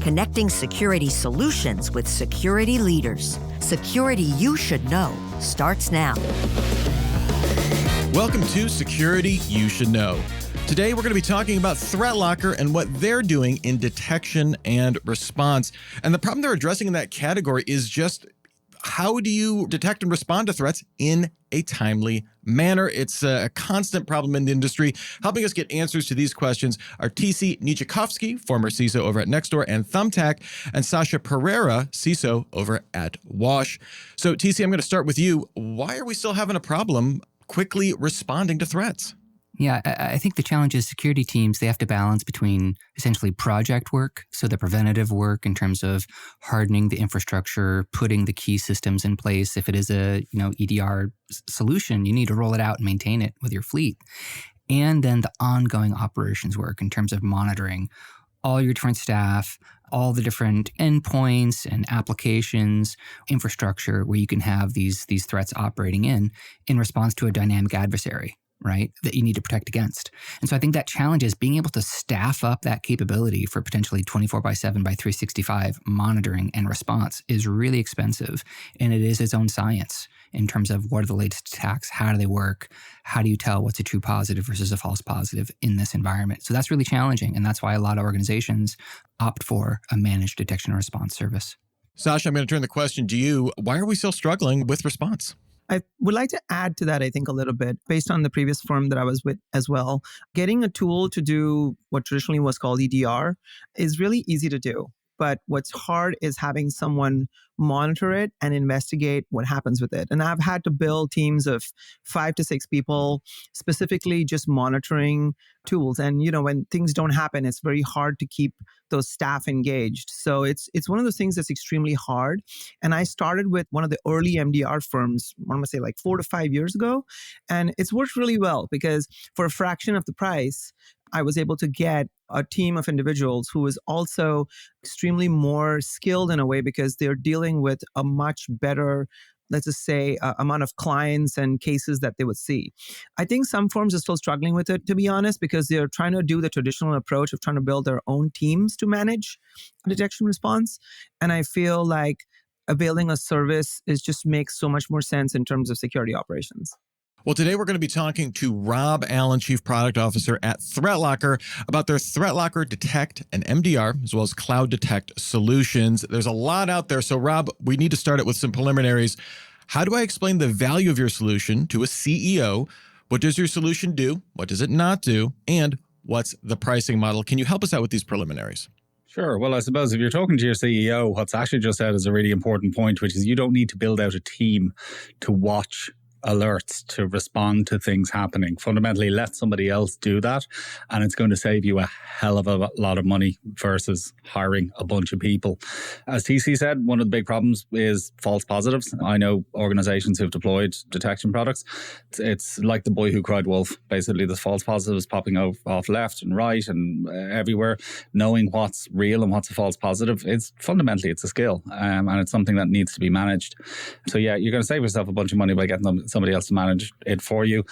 connecting security solutions with security leaders. Security you should know starts now. Welcome to Security You Should Know. Today, we're going to be talking about ThreatLocker and what they're doing in detection and response. And the problem they're addressing in that category is just how do you detect and respond to threats in a timely manner? It's a constant problem in the industry. Helping us get answers to these questions are TC Nijikovsky, former CISO over at Nextdoor and Thumbtack, and Sasha Pereira, CISO over at Wash. So TC, I'm going to start with you. Why are we still having a problem quickly responding to threats? Yeah, I think the challenge is security teams, they have to balance between essentially project work, so the preventative work in terms of hardening the infrastructure, putting the key systems in place. If it is a EDR solution, you need to roll it out and maintain it with your fleet. And then the ongoing operations work in terms of monitoring all your different staff, all the different endpoints and applications, infrastructure where you can have these threats operating in response to a dynamic adversary, right, that you need to protect against. And so I think that challenge is being able to staff up that capability for potentially 24/7 by 365 monitoring and response is really expensive. And it is its own science in terms of what are the latest attacks, how do they work, how do you tell what's a true positive versus a false positive in this environment. So that's really challenging. And that's why a lot of organizations opt for a managed detection and response service. Sasha, I'm going to turn the question to you. Why are we still struggling with response? I would like to add to that, I think, a little bit, based on the previous firm that I was with as well. Getting a tool to do what traditionally was called EDR is really easy to do. But what's hard is having someone monitor it and investigate what happens with it. And I've had to build teams of 5 to 6 people, specifically just monitoring tools. And, when things don't happen, it's very hard to keep those staff engaged. So it's one of those things that's extremely hard. And I started with one of the early MDR firms, I want to say like 4 to 5 years ago. And it's worked really well because for a fraction of the price, I was able to get a team of individuals who is also extremely more skilled in a way because they're dealing with a much better, let's just say, amount of clients and cases that they would see. I think some firms are still struggling with it, to be honest, because they're trying to do the traditional approach of trying to build their own teams to manage detection response. And I feel like availing a service just makes so much more sense in terms of security operations. Well, today we're going to be talking to Rob Allen, Chief Product Officer at ThreatLocker, about their ThreatLocker Detect and MDR, as well as Cloud Detect solutions. There's a lot out there. So, Rob, we need to start it with some preliminaries. How do I explain the value of your solution to a CEO? What does your solution do? What does it not do? And what's the pricing model? Can you help us out with these preliminaries? Sure. Well, I suppose if you're talking to your CEO, what's actually just said is a really important point, which is you don't need to build out a team to watch alerts, to respond to things happening. Fundamentally, let somebody else do that, and it's going to save you a hell of a lot of money versus hiring a bunch of people. As TC said, one of the big problems is false positives. I know organizations who've deployed detection products. It's like the boy who cried wolf. Basically, there's false positives popping off left and right and everywhere. Knowing what's real and what's a false positive, it's a skill, and it's something that needs to be managed. So yeah, you're going to save yourself a bunch of money by getting somebody else to manage it for you.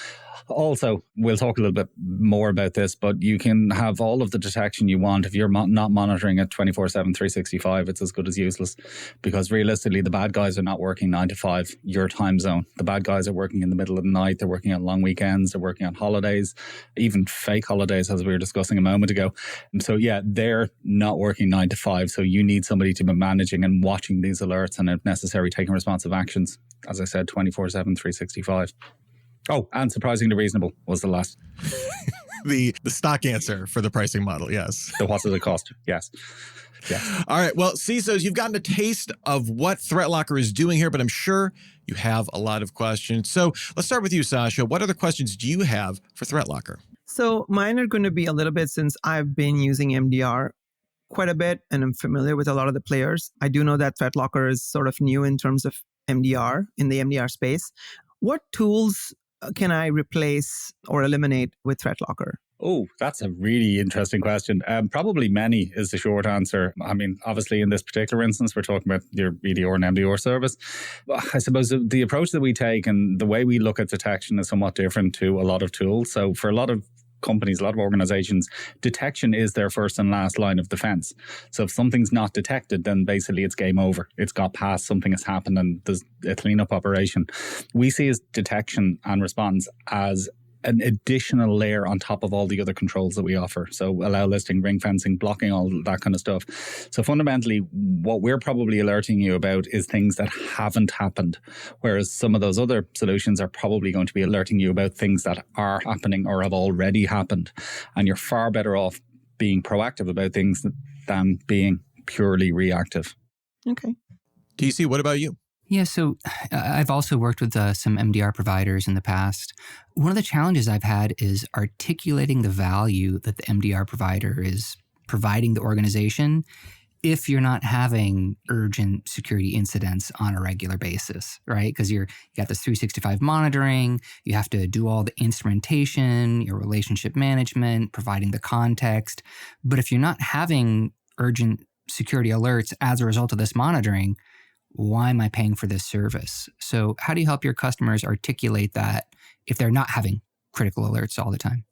Also, we'll talk a little bit more about this, but you can have all of the detection you want. If you're not monitoring it 24/7, 365, it's as good as useless, because realistically, the bad guys are not working 9 to 5, your time zone. The bad guys are working in the middle of the night. They're working on long weekends. They're working on holidays, even fake holidays, as we were discussing a moment ago. And so yeah, they're not working 9 to 5. So you need somebody to be managing and watching these alerts and, if necessary, taking responsive actions. As I said, 24/7, 365. Oh, and surprisingly reasonable was the last. the stock answer for the pricing model, yes. So what does it cost? Yes. All right. Well, CISOs, you've gotten a taste of what ThreatLocker is doing here, but I'm sure you have a lot of questions. So let's start with you, Sasha. What other questions do you have for ThreatLocker? So mine are going to be a little bit, since I've been using MDR quite a bit and I'm familiar with a lot of the players. I do know that ThreatLocker is sort of new in terms of MDR, in the MDR space. What tools can I replace or eliminate with ThreatLocker? Oh, that's a really interesting question. Probably many is the short answer. I mean, obviously in this particular instance, we're talking about your EDR and MDR service. I suppose the approach that we take and the way we look at detection is somewhat different to a lot of tools. So for a lot of companies, a lot of organizations, detection is their first and last line of defense. So if something's not detected, then basically it's game over. It's got past, something has happened, and there's a cleanup operation. We see as detection and response as an additional layer on top of all the other controls that we offer. So allow listing, ring fencing, blocking, all that kind of stuff. So fundamentally, what we're probably alerting you about is things that haven't happened, whereas some of those other solutions are probably going to be alerting you about things that are happening or have already happened. And you're far better off being proactive about things than being purely reactive. Okay. TC, what about you? Yeah, so I've also worked with some MDR providers in the past. One of the challenges I've had is articulating the value that the MDR provider is providing the organization if you're not having urgent security incidents on a regular basis, right? Because you got this 365 monitoring, you have to do all the instrumentation, your relationship management, providing the context. But if you're not having urgent security alerts as a result of this monitoring, why am I paying for this service? So how do you help your customers articulate that if they're not having critical alerts all the time?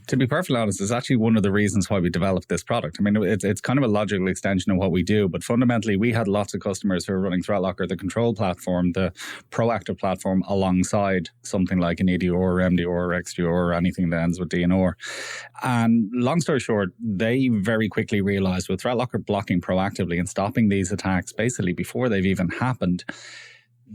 To be perfectly honest, it's actually one of the reasons why we developed this product. I mean, it's kind of a logical extension of what we do, but fundamentally, we had lots of customers who were running ThreatLocker, the control platform, the proactive platform, alongside something like an EDR or MDR or XDR or anything that ends with DNR. And long story short, they very quickly realized with ThreatLocker blocking proactively and stopping these attacks basically before they've even happened,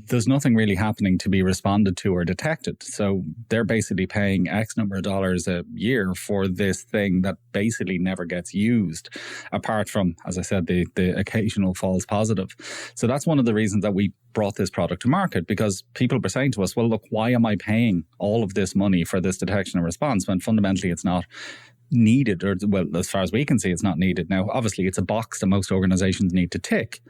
there's nothing really happening to be responded to or detected. So they're basically paying X number of dollars a year for this thing that basically never gets used, apart from, as I said, the occasional false positive. So that's one of the reasons that we brought this product to market, because people were saying to us, well, look, why am I paying all of this money for this detection and response when fundamentally it's not needed, or well, as far as we can see, it's not needed. Now, obviously, it's a box that most organizations need to tick.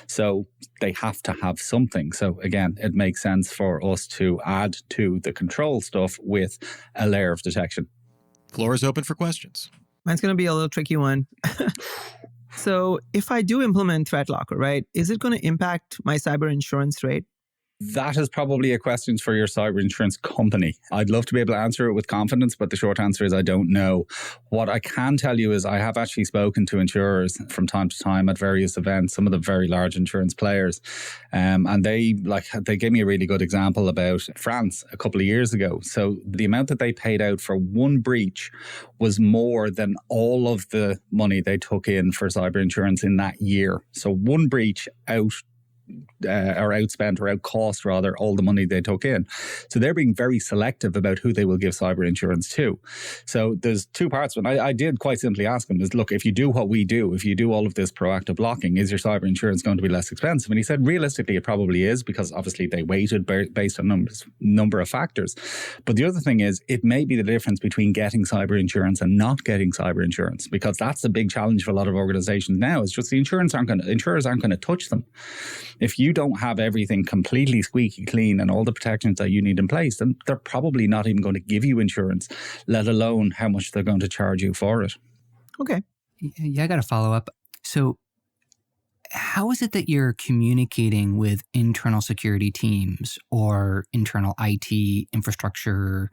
So they have to have something. So again, it makes sense for us to add to the control stuff with a layer of detection. Floor is open for questions. Mine's going to be a little tricky one. So if I do implement ThreatLocker, right, is it going to impact my cyber insurance rate? That is probably a question for your cyber insurance company. I'd love to be able to answer it with confidence, but the short answer is I don't know. What I can tell you is I have actually spoken to insurers from time to time at various events, some of the very large insurance players. And they gave me a really good example about France a couple of years ago. So the amount that they paid out for one breach was more than all of the money they took in for cyber insurance in that year. So one breach outspent or outcost rather all the money they took in. So they're being very selective about who they will give cyber insurance to. So there's two parts. When I did quite simply ask him is, look, if you do what we do, if you do all of this proactive blocking, is your cyber insurance going to be less expensive? And he said, realistically, it probably is, because obviously they weighted based on number of factors. But the other thing is, it may be the difference between getting cyber insurance and not getting cyber insurance, because that's the big challenge for a lot of organizations now. Is just the insurers aren't going to touch them. If you don't have everything completely squeaky clean and all the protections that you need in place, then they're probably not even going to give you insurance, let alone how much they're going to charge you for it. Okay. Yeah, I got to follow up. So how is it that you're communicating with internal security teams or internal IT infrastructure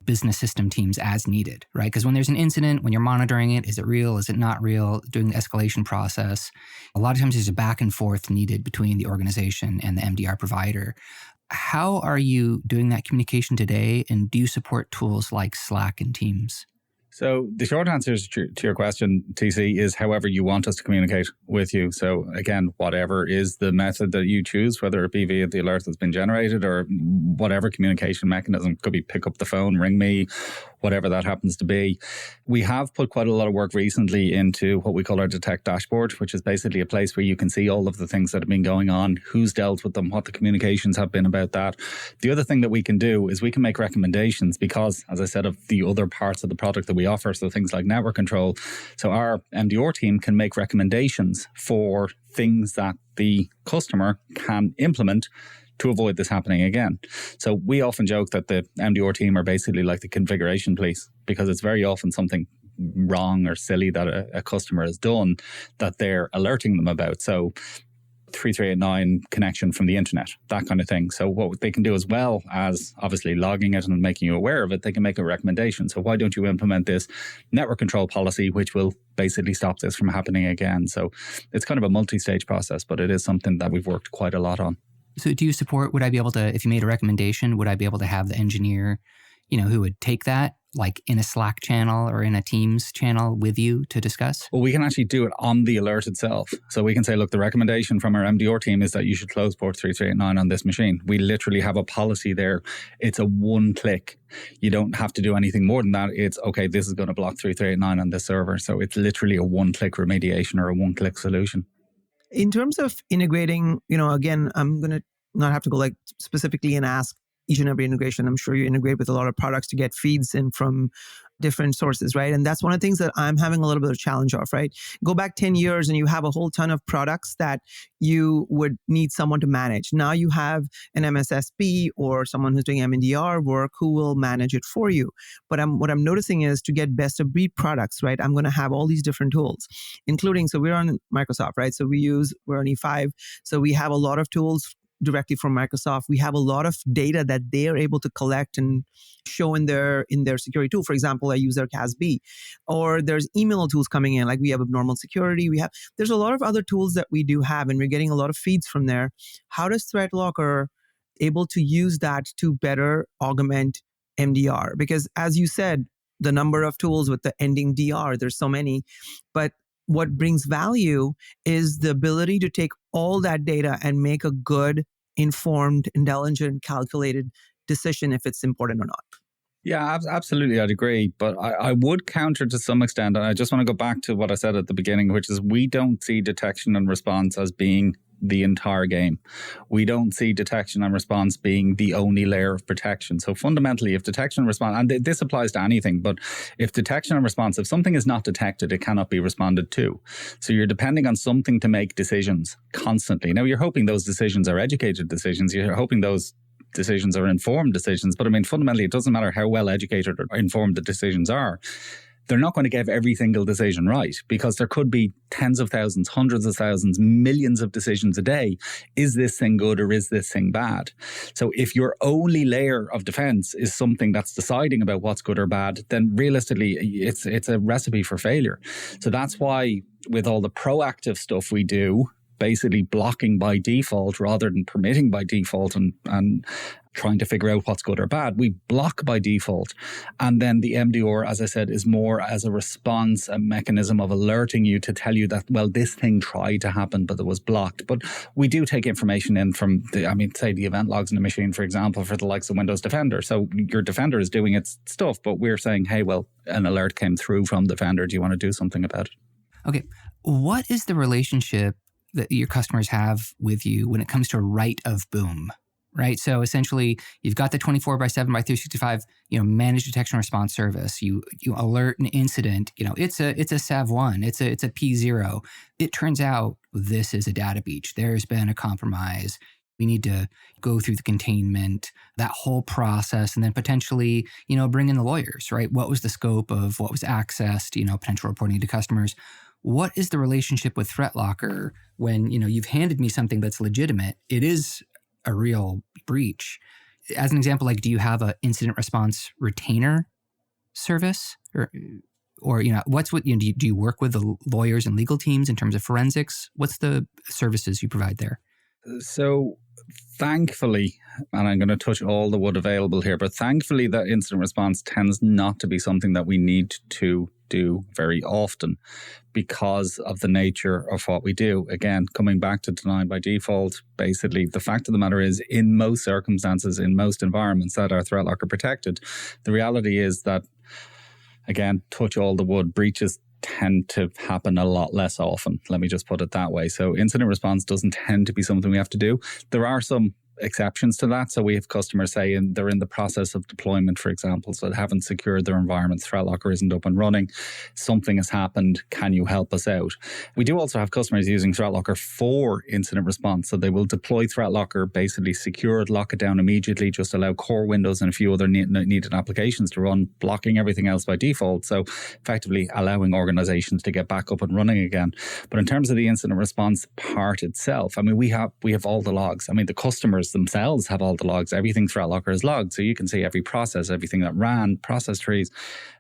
business system teams as needed, right? Because when there's an incident, when you're monitoring it, is it real? Is it not real? Doing the escalation process. A lot of times there's a back and forth needed between the organization and the MDR provider. How are you doing that communication today? And do you support tools like Slack and Teams? So the short answer to your question, TC, is however you want us to communicate with you. So again, whatever is the method that you choose, whether it be via the alert that's been generated or whatever communication mechanism, could be pick up the phone, ring me, whatever that happens to be. We have put quite a lot of work recently into what we call our Detect dashboard, which is basically a place where you can see all of the things that have been going on, who's dealt with them, what the communications have been about that. The other thing that we can do is we can make recommendations because, as I said, of the other parts of the product that we offer, so things like network control. So our MDR team can make recommendations for things that the customer can implement to avoid this happening again. So we often joke that the MDR team are basically like the configuration police, because it's very often something wrong or silly that a customer has done that they're alerting them about. So 3389 connection from the internet, that kind of thing. So what they can do, as well as obviously logging it and making you aware of it, they can make a recommendation. So why don't you implement this network control policy, which will basically stop this from happening again? So it's kind of a multi-stage process, but it is something that we've worked quite a lot on. So do you support, would I be able to, if you made a recommendation, would I be able to have the engineer, who would take that like in a Slack channel or in a Teams channel with you to discuss? Well, we can actually do it on the alert itself. So we can say, look, the recommendation from our MDR team is that you should close port 3389 on this machine. We literally have a policy there. It's a one click. You don't have to do anything more than that. It's, okay, this is going to block 3389 on this server. So it's literally a one click remediation or a one click solution. In terms of integrating, again, I'm going to not have to go like specifically and ask each and every integration. I'm sure you integrate with a lot of products to get feeds in from different sources, right? And that's one of the things that I'm having a little bit of challenge of, right? Go back 10 years and you have a whole ton of products that you would need someone to manage. Now you have an MSSP or someone who's doing MDR work who will manage it for you. But what I'm noticing is, to get best of breed products, right? I'm going to have all these different tools, including, so we're on Microsoft, right? So we're on E5. So we have a lot of tools directly from Microsoft. We have a lot of data that they are able to collect and show in their security tool. For example, I use their CASB, or there's email tools coming in, like we have Abnormal Security. There's a lot of other tools that we do have, and we're getting a lot of feeds from there. How does ThreatLocker able to use that to better augment MDR? Because as you said, the number of tools with the ending DR, there's so many, but what brings value is the ability to take all that data and make a good, informed, intelligent, calculated decision if it's important or not. Yeah, absolutely. I'd agree. But I would counter to some extent. And I just want to go back to what I said at the beginning, which is we don't see detection and response as being the entire game. We don't see detection and response being the only layer of protection. So fundamentally, if detection and response, and this applies to anything, but if detection and response, if something is not detected, it cannot be responded to. So you're depending on something to make decisions constantly. Now, you're hoping those decisions are educated decisions. You're hoping those decisions are informed decisions. But I mean, fundamentally, it doesn't matter how well educated or informed the decisions are. They're not going to get every single decision right, because there could be tens of thousands, hundreds of thousands, millions of decisions a day. Is this thing good or is this thing bad? So if your only layer of defense is something that's deciding about what's good or bad, then realistically, it's a recipe for failure. So that's why with all the proactive stuff we do, basically blocking by default rather than permitting by default and trying to figure out what's good or bad, we block by default. And then the MDR, as I said, is more as a response, a mechanism of alerting you to tell you that, well, this thing tried to happen, but it was blocked. But we do take information in from say the event logs in a machine, for example, for the likes of Windows Defender. So your Defender is doing its stuff, but we're saying, hey, well, an alert came through from Defender. Do you want to do something about it? Okay. What is the relationship that your customers have with you when it comes to right of boom, right? So essentially, you've got the 24/7/365, managed detection and response service. You alert an incident. It's a SAV1. It's a P0. It turns out this is a data breach. There's been a compromise. We need to go through the containment, that whole process, and then potentially, bring in the lawyers, right? What was the scope of what was accessed? Potential reporting to customers. What is the relationship with ThreatLocker when, you've handed me something that's legitimate? It is a real breach. As an example, like, do you have an incident response retainer service? Or do you work with the lawyers and legal teams in terms of forensics? What's the services you provide there? So thankfully, and I'm going to touch all the wood available here, but thankfully that incident response tends not to be something that we need to do very often because of the nature of what we do. Again, coming back to deny by default, basically the fact of the matter is, in most circumstances, in most environments that are ThreatLocker protected, the reality is that, again, touch all the wood, breaches tend to happen a lot less often. Let me just put it that way. So incident response doesn't tend to be something we have to do. There are some exceptions to that. So we have customers saying they're in the process of deployment, for example, so they haven't secured their environment. ThreatLocker isn't up and running. Something has happened. Can you help us out? We do also have customers using ThreatLocker for incident response. So they will deploy ThreatLocker, basically secure it, lock it down immediately, just allow core Windows and a few other needed applications to run, blocking everything else by default. So effectively allowing organizations to get back up and running again. But in terms of the incident response part itself, I mean, we have all the logs. I mean, the customers themselves have all the logs. Everything ThreatLocker is logged. So you can see every process, everything that ran, process trees,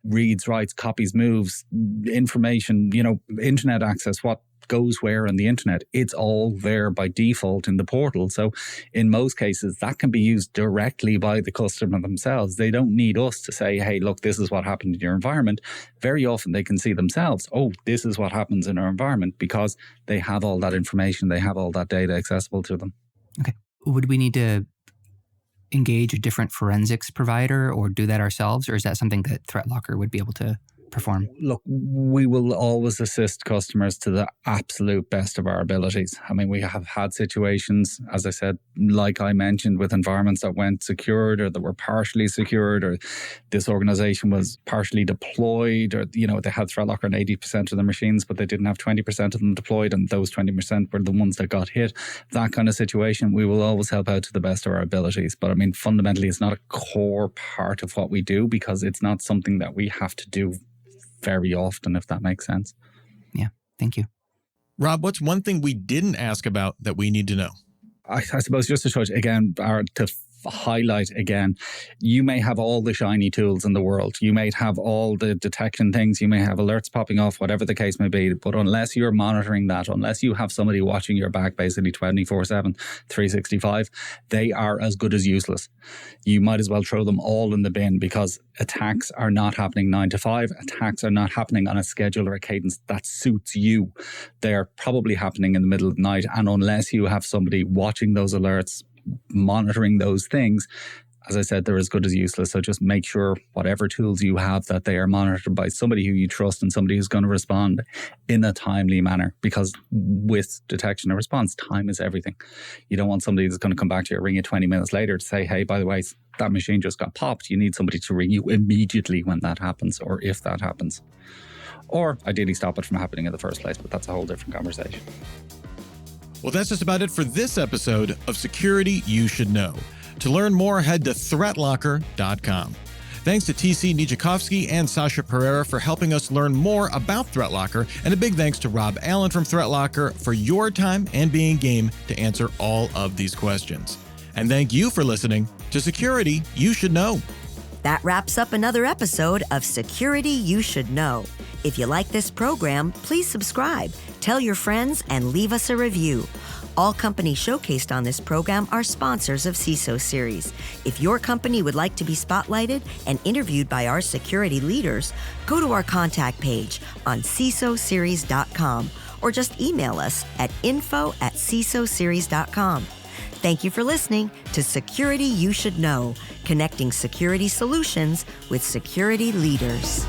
reads, writes, copies, moves, information, internet access, what goes where on the internet. It's all there by default in the portal. So in most cases, that can be used directly by the customer themselves. They don't need us to say, hey, look, this is what happened in your environment. Very often they can see themselves, oh, this is what happens in our environment, because they have all that information. They have all that data accessible to them. Okay. Would we need to engage a different forensics provider or do that ourselves? Or is that something that ThreatLocker would be able to perform? Look, we will always assist customers to the absolute best of our abilities. I mean, we have had situations, as I said, like I mentioned, with environments that went secured or that were partially secured, or this organization was partially deployed, or, they had ThreatLocker on 80% of the machines, but they didn't have 20% of them deployed, and those 20% were the ones that got hit. That kind of situation, we will always help out to the best of our abilities. But I mean, fundamentally, it's not a core part of what we do, because it's not something that we have to do very often, if that makes sense. Yeah, thank you. Rob, what's one thing we didn't ask about that we need to know? I suppose just to touch again, to highlight again, you may have all the shiny tools in the world. You may have all the detection things. You may have alerts popping off, whatever the case may be. But unless you're monitoring that, unless you have somebody watching your back basically 24/7, 365, they are as good as useless. You might as well throw them all in the bin, because attacks are not happening 9 to 5. Attacks are not happening on a schedule or a cadence that suits you. They're probably happening in the middle of the night. And unless you have somebody watching those alerts, monitoring those things, as I said, they're as good as useless. So just make sure whatever tools you have, that they are monitored by somebody who you trust and somebody who's going to respond in a timely manner, because with detection and response, time is everything. You don't want somebody that's going to come back to you or ring you 20 minutes later to say, hey, by the way, that machine just got popped. You need somebody to ring you immediately when that happens, or if that happens. Or ideally stop it from happening in the first place, but that's a whole different conversation. Well, that's just about it for this episode of Security You Should Know. To learn more, head to ThreatLocker.com. Thanks to TC Nijikovsky and Sasha Pereira for helping us learn more about ThreatLocker, and a big thanks to Rob Allen from ThreatLocker for your time and being game to answer all of these questions. And thank you for listening to Security You Should Know. That wraps up another episode of Security You Should Know. If you like this program, please subscribe, tell your friends, and leave us a review. All companies showcased on this program are sponsors of CISO Series. If your company would like to be spotlighted and interviewed by our security leaders, go to our contact page on CISOseries.com or just email us at info@CISOseries.com. Thank you for listening to Security You Should Know, connecting security solutions with security leaders.